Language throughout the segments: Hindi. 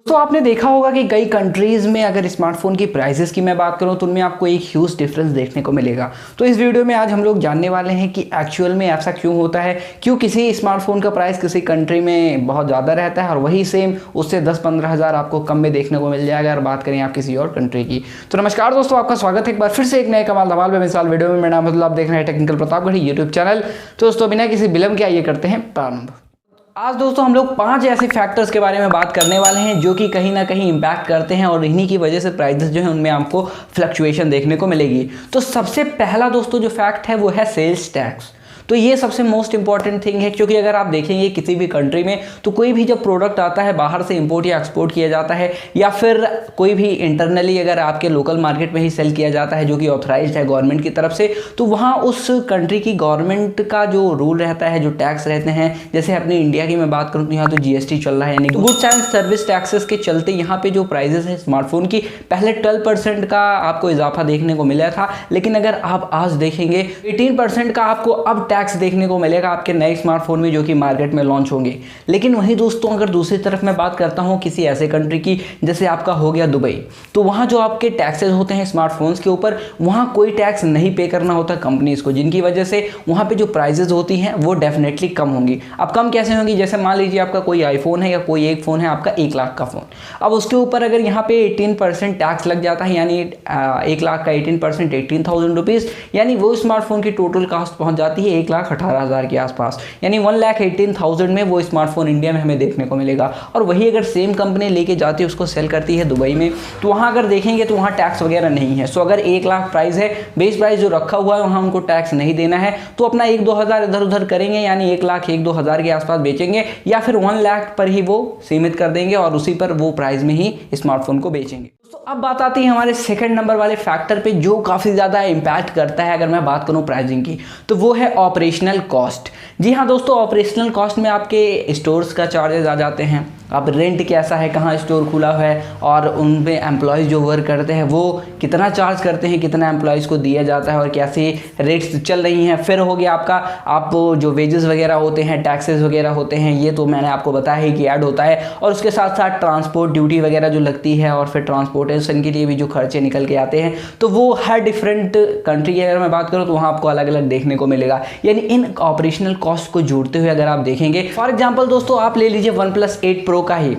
तो आपने देखा होगा कि कई कंट्रीज़ में अगर स्मार्टफोन की प्राइसेस की मैं बात करूं तो उनमें आपको एक ह्यूज डिफरेंस देखने को मिलेगा। तो इस वीडियो में आज हम लोग जानने वाले हैं कि एक्चुअल में ऐसा क्यों होता है, क्यों किसी स्मार्टफोन का प्राइस किसी कंट्री में बहुत ज़्यादा रहता है और वही सेम उससे 10-15 हज़ार आपको कम में देखने को मिल जाएगा अगर बात करें आप किसी और कंट्री की। तो नमस्कार दोस्तों, आपका स्वागत है एक बार फिर से एक नए कमाल धमाल बेमिसाल वीडियो में। मेरा नाम मतलब आप देख रहे हैं टेक्निकल प्रतापगढ़ यूट्यूब चैनल। तो दोस्तों बिना किसी विलंब के आइए करते हैं प्रारंभ। आज दोस्तों हम लोग 5 ऐसे फैक्टर्स के बारे में बात करने वाले हैं जो कि कहीं ना कहीं इम्पैक्ट करते हैं और इन्हीं की वजह से प्राइसेस जो है उनमें आपको फ्लक्चुएशन देखने को मिलेगी। तो सबसे पहला दोस्तों जो फैक्ट है वो है सेल्स टैक्स। तो ये सबसे मोस्ट इंपॉर्टेंट थिंग है, क्योंकि अगर आप देखेंगे किसी भी कंट्री में तो कोई भी जब प्रोडक्ट आता है बाहर से इंपोर्ट या एक्सपोर्ट किया जाता है या फिर कोई भी इंटरनली अगर आपके लोकल मार्केट में ही सेल किया जाता है जो कि ऑथराइज्ड है गवर्नमेंट की तरफ से, तो वहाँ उस कंट्री की गवर्नमेंट का जो रूल रहता है, जो टैक्स रहते हैं, जैसे अपने इंडिया की मैं बात करूँ तो यहाँ तो GST चल रहा है, यानी गुड्स एंड सर्विस टैक्सेस के चलते यहाँ पे जो प्राइजेस है स्मार्टफोन की पहले 12% का आपको इजाफा देखने को मिला था, लेकिन अगर आप आज देखेंगे 18% का आपको अब टैक्स देखने को मिलेगा आपके नए स्मार्टफोन में जो कि मार्केट में लॉन्च होंगे। लेकिन वहीं दोस्तों अगर दूसरी तरफ मैं बात करता हूं किसी ऐसे कंट्री की जैसे आपका हो गया दुबई, तो वहां जो आपके टैक्सेस होते हैं स्मार्टफोन्स के ऊपर, वहां कोई टैक्स नहीं पे करना होता कंपनीज को, जिनकी वजह से वहां पे जो प्राइजेस होती हैं वो डेफिनेटली कम होंगी। अब कम कैसे होंगी? जैसे मान लीजिए आपका कोई आईफोन है या कोई एक फ़ोन है आपका 1 लाख का फ़ोन, अब उसके ऊपर अगर यहाँ पे 18% टैक्स लग जाता है, यानी 1 लाख का 18% 18,000 रुपीज़, यानी वो स्मार्टफोन की टोटल कॉस्ट पहुँच जाती है 1,18,000 के आसपास, यानी 1,18,000 में वो स्मार्टफोन इंडिया में हमें देखने को मिलेगा। और वही अगर सेम कंपनी लेके जाती है उसको सेल करती है दुबई में, तो वहाँ अगर देखेंगे तो वहाँ टैक्स वगैरह नहीं है। सो अगर 1 लाख प्राइस है, बेस प्राइस जो रखा हुआ है वहाँ उनको टैक्स नहीं देना है, तो अपना 1-2 हज़ार इधर उधर करेंगे, यानी 1 लाख 1-2 हज़ार के आसपास बेचेंगे या फिर 1 लाख पर ही वो सीमित कर देंगे और उसी पर वो प्राइस में ही स्मार्टफोन को बेचेंगे। तो अब बात आती है हमारे सेकंड नंबर वाले फैक्टर पे जो काफ़ी ज़्यादा इम्पैक्ट करता है अगर मैं बात करूँ प्राइसिंग की, तो वो है ऑपरेशनल कॉस्ट। जी हाँ दोस्तों, ऑपरेशनल कॉस्ट में आपके स्टोर्स का चार्जेस आ जाते हैं, अब रेंट कैसा है, कहाँ स्टोर खुला है और उन पे एम्प्लॉयज़ जो वर्क करते हैं वो कितना चार्ज करते हैं, कितना एम्प्लॉयज़ को दिया जाता है और कैसे रेट्स चल रही हैं। फिर हो गया आपका आप जो वेजेस वगैरह होते हैं, टैक्सेस वगैरह होते हैं, ये तो मैंने आपको बताया है कि ऐड होता है, और उसके साथ साथ ट्रांसपोर्ट ड्यूटी वगैरह जो लगती है और फिर ट्रांसपोर्टेशन के लिए भी जो खर्चे निकल के आते हैं, तो वो हर डिफरेंट कंट्री की अगर मैं बात करूँ तो वहाँ आपको अलग अलग देखने को मिलेगा। यानी इन ऑपरेशनल कॉस्ट को जोड़ते हुए अगर आप देखेंगे, फॉर एग्जाम्पल दोस्तों आप ले लीजिए OnePlus 8 Pro का ही,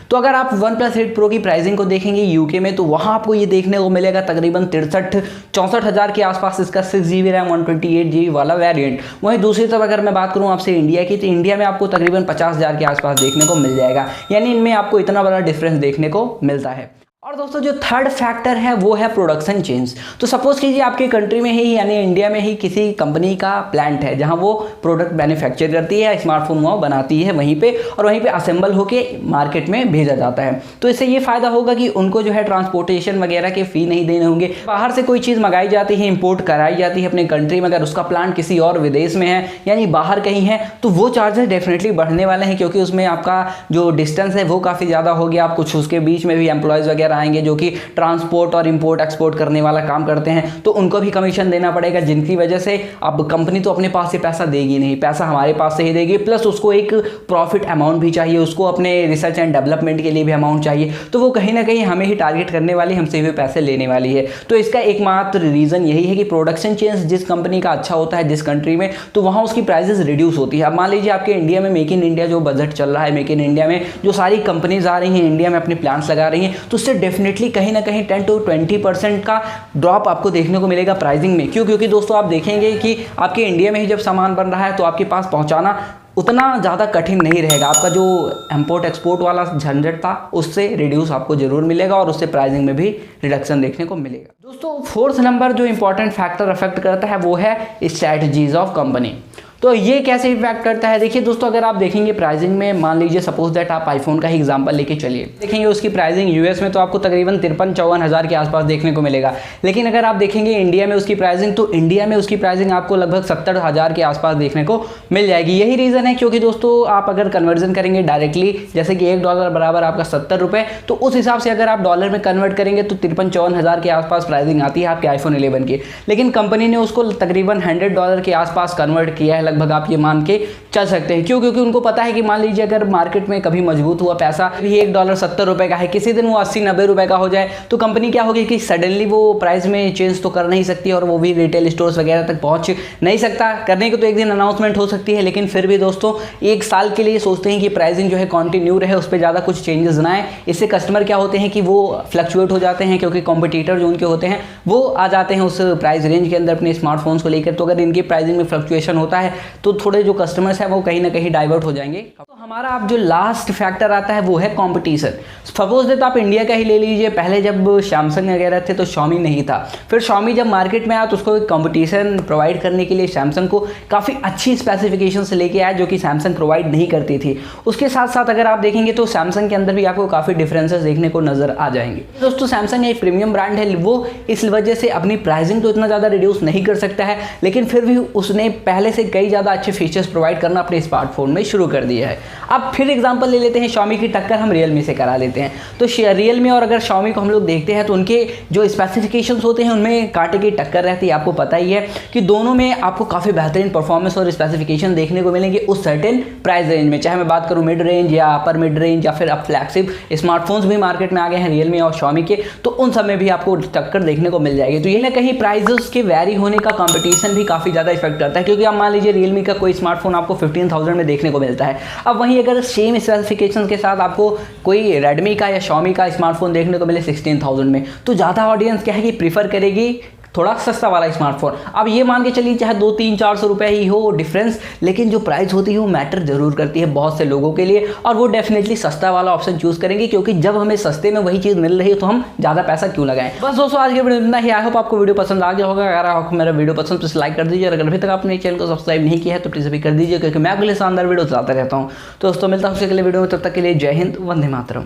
तो अगर आप OnePlus 8 Pro की प्राइसिंग को देखेंगे यूके में, तो वहाँ आपको ये देखने को मिलेगा तकरीबन 63-64 हज़ार के आसपास इसका 6GB रैम 128GB वाला वेरिएंट। वहीं दूसरी तरफ अगर मैं बात करूँ आपसे इंडिया की, तो इंडिया में आपको तकरीबन 50 हज़ार के आसपास देखने को मिल जाएगा, यानी इनमें आपको इतना बड़ा डिफरेंस देखने को मिलता है। और दोस्तों जो थर्ड फैक्टर है वो है प्रोडक्शन चेंज। तो सपोज कीजिए आपके कंट्री में ही यानी इंडिया में ही किसी कंपनी का प्लांट है जहां वो प्रोडक्ट मैन्युफैक्चर करती है, स्मार्टफोन वो बनाती है वहीं पे, और वहीं पे असेंबल होके मार्केट में भेजा जाता है। तो इससे ये फायदा होगा कि उनको जो है ट्रांसपोर्टेशन वगैरह के फी नहीं देने होंगे। बाहर से कोई चीज़ मंगाई जाती है, इंपोर्ट कराई जाती है अपने कंट्री में, अगर उसका प्लांट किसी और विदेश में है यानी बाहर कहीं है, तो वो चार्जेस डेफिनेटली बढ़ने वाले हैं, क्योंकि उसमें आपका जो डिस्टेंस है वो काफ़ी ज़्यादा हो गया। आप कुछ उसके बीच में भी एम्प्लॉयज़ वगैरह आएंगे जो कि ट्रांसपोर्ट और इंपोर्ट एक्सपोर्ट करने वाला काम करते हैं, तो उनको भी कमीशन देना पड़ेगा, जिनकी वजह से अब कंपनी तो अपने पास से पैसा देगी नहीं, पैसा हमारे पास से ही देगी, प्लस उसको एक प्रॉफिट अमाउंट भी चाहिए, उसको अपने रिसर्च एंड डेवलपमेंट के लिए भी अमाउंट चाहिए, तो वो कहीं ना कहीं हमें ही टारगेट करने वाली, हमसे भी पैसे लेने वाली है। तो इसका एकमात्र रीज़न यही है कि प्रोडक्शन चेंज जिस कंपनी का अच्छा होता है जिस कंट्री में, तो वहाँ उसकी प्राइसेस रिड्यूस होती है। अब मान लीजिए आपके इंडिया में मेक इन इंडिया जो बजट चल रहा है, मेक इन इंडिया में जो सारी कंपनीज आ रही हैं इंडिया में अपने प्लांट्स लगा रही हैं, तो उससे डेफिनेटली कहीं ना कहीं 10-20% का ड्रॉप आपको देखने को मिलेगा प्राइसिंग में। क्यों? क्योंकि दोस्तों आप देखेंगे कि आपके इंडिया में ही जब सामान बन रहा है तो आपके पास पहुंचाना उतना ज़्यादा कठिन नहीं रहेगा, आपका जो इंपोर्ट एक्सपोर्ट वाला झंझट था उससे रिड्यूस आपको जरूर मिलेगा और उससे प्राइसिंग में भी रिडक्शन देखने को मिलेगा। दोस्तों फोर्थ नंबर जो इंपॉर्टेंट फैक्टर अफेक्ट करता है वो है स्ट्रैटेजीज ऑफ कंपनी। तो ये कैसे इम्पैक्ट करता है? देखिए दोस्तों, अगर आप देखेंगे प्राइसिंग में, मान लीजिए सपोज दैट आप आईफोन का ही एग्जांपल लेके चलिए, देखेंगे उसकी प्राइसिंग यूएस में तो आपको तकरीबन 53-54 हज़ार के आसपास देखने को मिलेगा। लेकिन अगर आप देखेंगे इंडिया में उसकी प्राइसिंग, तो इंडिया में उसकी प्राइसिंग आपको लगभग 70 हज़ार के आसपास देखने को मिल जाएगी। यही रीज़न है क्योंकि दोस्तों आप अगर कन्वर्जन करेंगे डायरेक्टली, जैसे कि $1 बराबर आपका 70 रुपये, तो उस हिसाब से अगर आप डॉलर में कन्वर्ट करेंगे तो 53-54 हज़ार के आसपास प्राइसिंग आती है आपके आईफोन 11 की। लेकिन कंपनी ने उसको तकरीबन $100 के आसपास कन्वर्ट किया है, लगभग आप ये मान के चल सकते हैं। क्यों? क्योंकि उनको पता है कि मान लीजिए अगर मार्केट में कभी मजबूत हुआ पैसा भी $1 70 रुपए का है, किसी दिन वो 80-90 रुपए का हो जाए, तो कंपनी क्या होगी कि सडनली वो प्राइस में चेंज तो कर नहीं सकती और वो भी रिटेल स्टोर्स वगैरह तक पहुंच नहीं सकता। करने को तो एक दिन अनाउंसमेंट हो सकती है, लेकिन फिर भी दोस्तों एक साल के लिए सोचते हैं कि प्राइसिंग जो है कंटिन्यू रहे, उस पर ज़्यादा कुछ चेंजेस ना आए। इससे कस्टमर क्या होते हैं कि वो फ्लक्चुएट हो जाते हैं, क्योंकि कॉम्पिटिटर जो उनके होते हैं वो आ जाते हैं उस प्राइस रेंज के अंदर अपने स्मार्टफोन्स को लेकर। तो अगर इनकी प्राइसिंग में फ्लक्चुएशन होता है तो थोड़े जो कस्टमर्स हैं वो कहीं ना कहीं डाइवर्ट हो जाएंगे। तो हमारा अब जो लास्ट फैक्टर आता है वो है कंपटीशन। सपोज दैट आप इंडिया का ही ले लीजिए, पहले जब सैमसंग वगैरह थे तो Xiaomi नहीं था, फिर Xiaomi जब मार्केट में आया तो उसको एक कंपटीशन प्रोवाइड करने के लिए सैमसंग को काफ़ी अच्छी स्पेसिफिकेशन से लेके आया जो कि सैमसंग प्रोवाइड नहीं करती थी। उसके साथ साथ अगर आप देखेंगे तो सैमसंग के अंदर भी आपको काफ़ी डिफरेंसेस देखने को नजर आ जाएंगे। दोस्तों सैमसंग एक प्रीमियम ब्रांड है, वो इस वजह से अपनी प्राइसिंग तो इतना ज़्यादा रिड्यूस नहीं कर सकता है, लेकिन फिर भी उसने पहले से कई ज़्यादा अच्छे फीचर्स प्रोवाइड करना अपने स्मार्टफोन में शुरू कर दिया है। अब फिर एग्जांपल ले लेते हैं, Xiaomi की टक्कर हम Realme से करा लेते हैं। तो Realme और अगर Xiaomi को हम लोग देखते हैं तो उनके जो स्पेसिफिकेशंस होते हैं उनमें कांटे की टक्कर रहती है। आपको पता ही है कि दोनों में आपको काफ़ी बेहतरीन परफॉर्मेंस और स्पेसिफिकेशन देखने को मिलेंगे उस सर्टेन प्राइस रेंज में। चाहे मैं बात करूँ मिड रेंज या अपर मिड रेंज या फिर अब फ्लैगशिप स्मार्टफोन्स भी मार्केट में आ गए हैं Realme और Xiaomi के, तो उन सब में भी आपको टक्कर देखने को मिल जाएगी। तो ये ना कहीं प्राइजेस के वैरी होने का कंपटीशन भी काफ़ी ज़्यादा इफेक्ट करता है, क्योंकि आप मान लीजिए Realme का कोई स्मार्टफोन आपको 15,000 में देखने को मिलता है। अब वहीं अगर सेम स्पेसिफिकेशन के साथ आपको कोई Redmi का या Xiaomi का स्मार्टफोन देखने को मिले 16,000 में, तो ज़्यादा ऑडियंस क्या है कि प्रीफर करेगी थोड़ा सस्ता वाला स्मार्टफोन। अब ये मान के चलिए चाहे 200-300-400 रुपये ही हो डिफरेंस, लेकिन जो प्राइस होती है वो मैटर जरूर करती है बहुत से लोगों के लिए, और वो डेफिनेटली सस्ता वाला ऑप्शन चूज़ करेंगे, क्योंकि जब हमें सस्ते में वही चीज़ मिल रही है तो हम ज़्यादा पैसा क्यों लगाएं। बस दोस्तों आज के वीडियो में इतना ही। आई होप आपको वीडियो पसंद आ गया होगा। अगर आपको मेरा वीडियो पसंद तो लाइक कर दीजिए, अगर अभी तक आपने चैनल को सब्सक्राइब नहीं किया है तो प्लीज़ अभी कर दीजिए, क्योंकि मैं अगले शानदार वीडियो लाता रहता हूँ। तो दोस्तों मिलता हूँ उसके अगले वीडियो में, तब तक के लिए जय हिंद, वंदे मातरम।